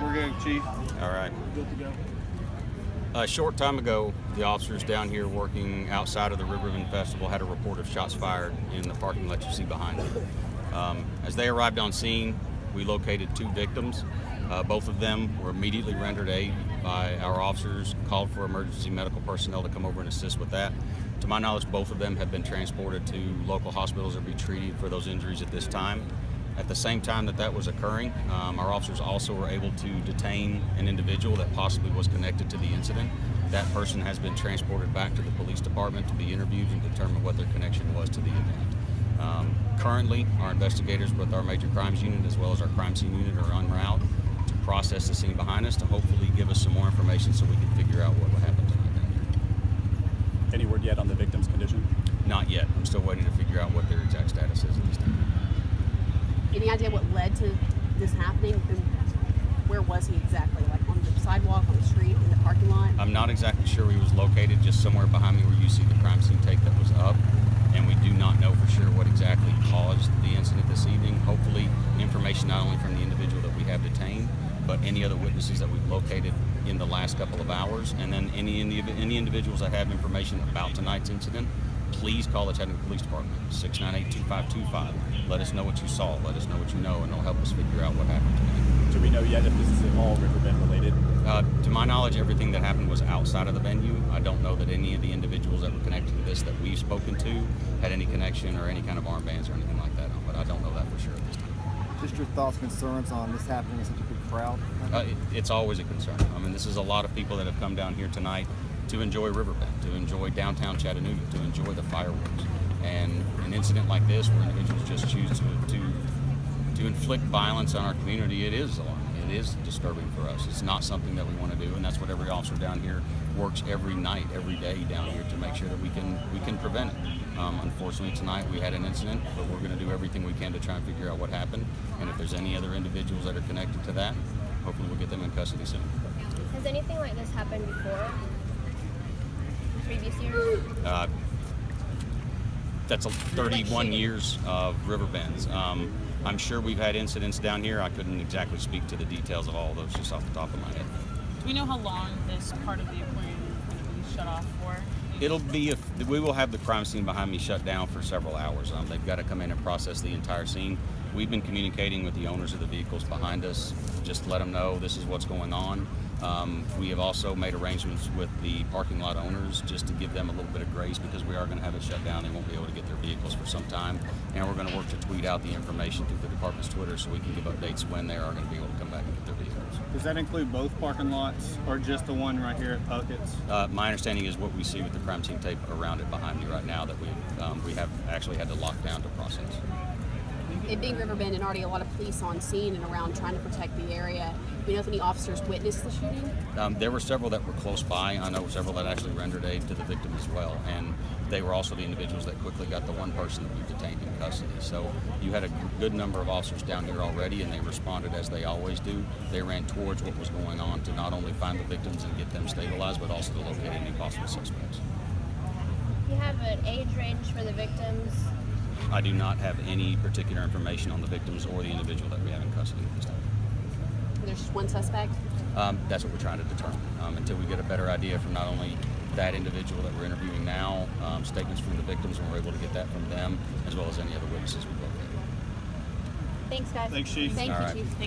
We're good, Chief. All right. Good to go. A short time ago, the officers down here working outside of the Riverbend Festival had a report of shots fired in the parking lot you see behind me. As they arrived on scene, we located 2 victims. Both of them were immediately rendered aid by our officers, called for emergency medical personnel to come over and assist with that. To my knowledge, both of them have been transported to local hospitals or be treated for those injuries at this time. At the same time that was occurring, our officers also were able to detain an individual that possibly was connected to the incident. That person has been transported back to the police department to be interviewed and determine what their connection was to the event. Currently, our investigators with our major crimes unit as well as our crime scene unit are en route to process the scene behind us to hopefully give us some more information so we can figure out what happened tonight down here. Any word yet on the victim's condition? Not yet. I'm still waiting to figure out what their exact status is at this time. Any idea what led to this happening? And where was he exactly? Like on the sidewalk, on the street, in the parking lot? I'm not exactly sure where he was located, just somewhere behind me where you see the crime scene tape that was up. And we do not know for sure what exactly caused the incident this evening. Hopefully, information not only from the individual that we have detained, but any other witnesses that we've located in the last couple of hours. And then any individuals that have information about tonight's incident, please call the Chattanooga Police Department, 698-2525. Let us know what you saw, let us know what you know, and it'll help us figure out what happened tonight. Do we know yet if this is at all Riverbend related? To my knowledge, everything that happened was outside of the venue. I don't know that any of the individuals that were connected to this that we've spoken to had any connection or any kind of armbands or anything like that on, but I don't know that for sure at this time. Just your thoughts, concerns on this happening in such a big crowd? It's always a concern. I mean, this is a lot of people that have come down here tonight to enjoy Riverbend, to enjoy downtown Chattanooga, to enjoy the fireworks. And an incident like this where individuals just choose to inflict violence on our community, it is alarming. It is disturbing for us. It's not something that we want to do, and that's what every officer down here works every night, every day down here to make sure that we can prevent it. Unfortunately, tonight we had an incident, but we're going to do everything we can to try and figure out what happened. And if there's any other individuals that are connected to that, hopefully we'll get them in custody soon. Has anything like this happened before? Previous years? That's 31 years of Riverbends. I'm sure we've had incidents down here. I couldn't exactly speak to the details of all of those just off the top of my head. Do we know how long this part of the aquarium is going to be shut off for? We will have the crime scene behind me shut down for several hours. They've got to come in and process the entire scene. We've been communicating with the owners of the vehicles behind us, just to let them know this is what's going on. We have also made arrangements with the parking lot owners just to give them a little bit of grace because we are going to have it shut down. They won't be able to get their vehicles for some time. And we're going to work to tweet out the information through the department's Twitter so we can give updates when they are going to be able to come back and get their vehicles. Does that include both parking lots or just the one right here at Puckett's? My understanding is what we see with the crime scene tape around it behind me right now that we have actually had to lock down to process. It being Riverbend and already a lot of police on scene and around trying to protect the area, do you know if any officers witnessed the shooting? There were several that were close by. I know several that actually rendered aid to the victim as well, and they were also the individuals that quickly got the one person that we detained in custody. So you had a good number of officers down here already, and they responded as they always do. They ran towards what was going on to not only find the victims and get them stabilized, but also to locate any possible suspects. Do you have an age range for the victims? I do not have any particular information on the victims or the individual that we have in custody at this time. There's just one suspect? That's what we're trying to determine until we get a better idea from not only that individual that we're interviewing now, statements from the victims, and we're able to get that from them, as well as any other witnesses we've located. Thanks, guys. Thanks, Chief. Thank All you, right. Chief. Thank